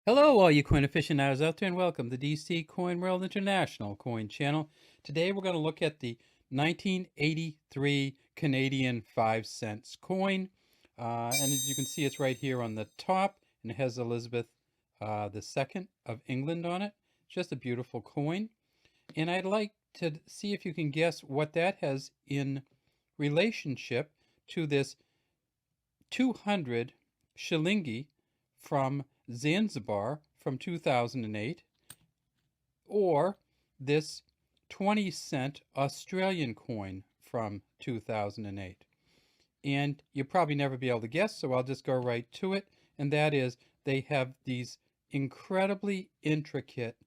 Hello, all you coin aficionados out there, and welcome to DC Coin World International Coin Channel. Today, we're going to look at the 1983 Canadian 5 cents coin. And as you can see, it's right here on the top, and it has Elizabeth II of England on it. Just a beautiful coin. And I'd like to see if you can guess what that has in relationship to this 200 shilingi from Zanzibar from 2008, or this 20-cent Australian coin from 2008. And you'll probably never be able to guess, so I'll just go right to it. And that is, they have these incredibly intricate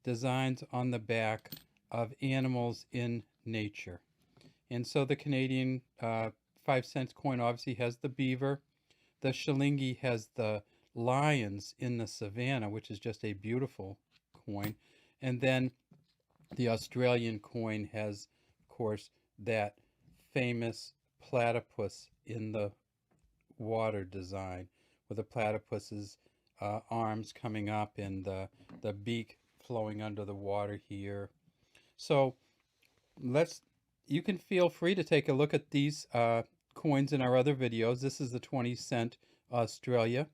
designs on the back of animals in nature. And so the Canadian 5 cents coin obviously has the beaver. The shilingi has the lions in the savannah, which is just a beautiful coin. And then the Australian coin has, of course, that famous platypus in the water design, with the platypus's arms coming up and the beak flowing under the water here. So you can feel free to take a look at these coins in our other videos. This is the 20-cent Australia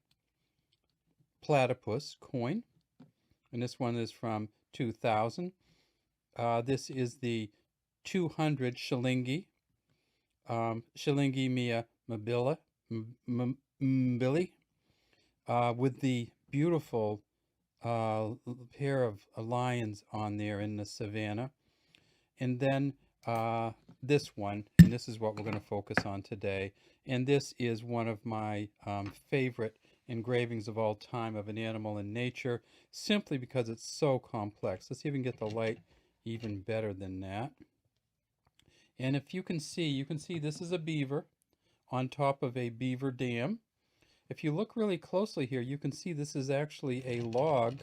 platypus coin, and this one is from 2000. This is the 200 shilingi, shilingi mia mabila, mbili, with the beautiful pair of lions on there in the savannah. And then this one, and this is what we're going to focus on today. And this is one of my favorite engravings of all time of an animal in nature, simply because it's so complex. Let's see if we can get the light even better than that. And if you can see this is a beaver on top of a beaver dam. If you look really closely here, you can see this is actually a log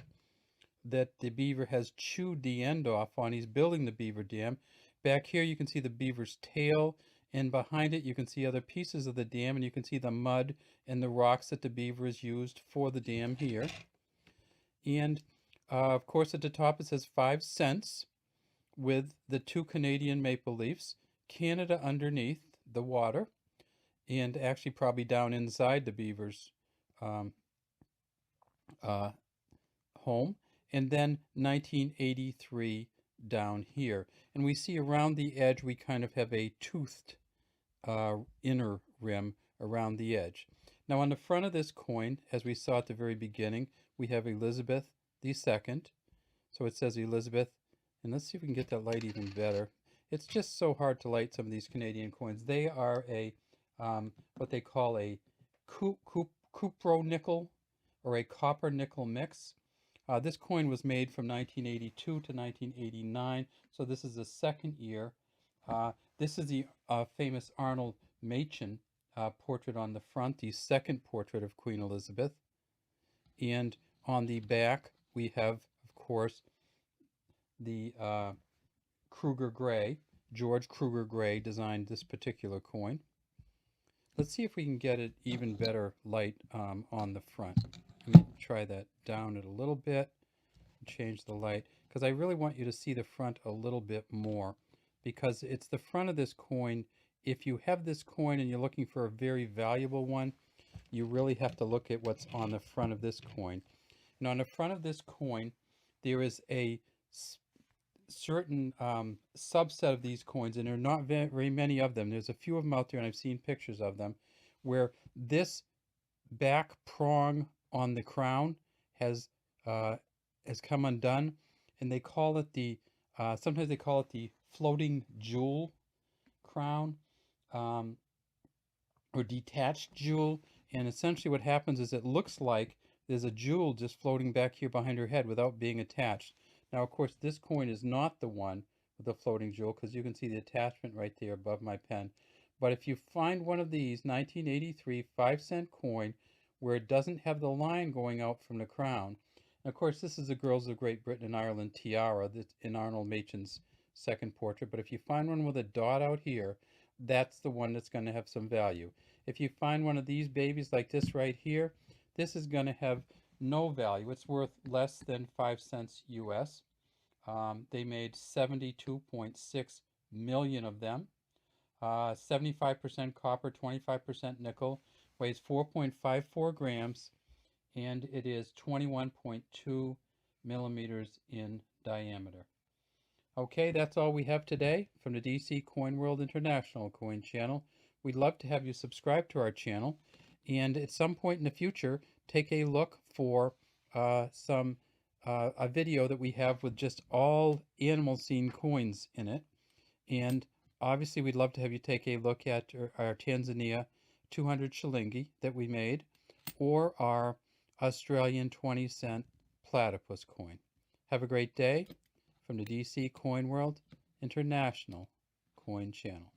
that the beaver has chewed the end off on. He's building the beaver dam. Back here you can see the beaver's tail, and behind it you can see other pieces of the dam, and you can see the mud and the rocks that the beaver has used for the dam here. And of course at the top it says 5 cents with the 2 Canadian maple leafs, Canada underneath the water, and actually probably down inside the beaver's home. And then 1983 down here. And we see around the edge we kind of have a toothed inner rim around the edge. Now on the front of this coin, as we saw at the very beginning, we have Elizabeth II. So it says Elizabeth, and let's see if we can get that light even better. It's just so hard to light some of these Canadian coins. They are a what they call a cupro nickel, or a copper nickel mix. This coin was made from 1982 to 1989, so this is the second year. This is the famous Arnold Machen portrait on the front, the second portrait of Queen Elizabeth. And on the back, we have, of course, the Kruger Gray. George Kruger Gray designed this particular coin. Let's see if we can get it even better light on the front. Let me try that down it a little bit and change the light, because I really want you to see the front a little bit more, because it's the front of this coin. If you have this coin and you're looking for a very valuable one, you really have to look at what's on the front of this coin. And on the front of this coin, there is a certain subset of these coins, and there are not very many of them. There's a few of them out there, and I've seen pictures of them, where this back prong on the crown has come undone, and they call it the sometimes they call it the floating jewel crown, or detached jewel. And essentially what happens is it looks like there's a jewel just floating back here behind her head without being attached. Now, of course, this coin is not the one with the floating jewel, because you can see the attachment right there above my pen. But if you find one of these 1983 5-cent coin where it doesn't have the line going out from the crown, and of course this is the Girls of Great Britain and Ireland tiara that's in Arnold Machen's second portrait, but if you find one with a dot out here, that's the one that's going to have some value. If you find one of these babies like this right here, this is going to have no value. It's worth less than 5 cents US. They made 72.6 million of them. 75% copper, 25% nickel, weighs 4.54 grams, and it is 21.2 millimeters in diameter. Okay, that's all we have today from the DC Coin World International Coin Channel. We'd love to have you subscribe to our channel, and at some point in the future, take a look for a video that we have with just all animal scene coins in it. And obviously, we'd love to have you take a look at our Tanzania 200 shilingi that we made, or our Australian 20-cent platypus coin. Have a great day from the DC Coin World International Coin Channel.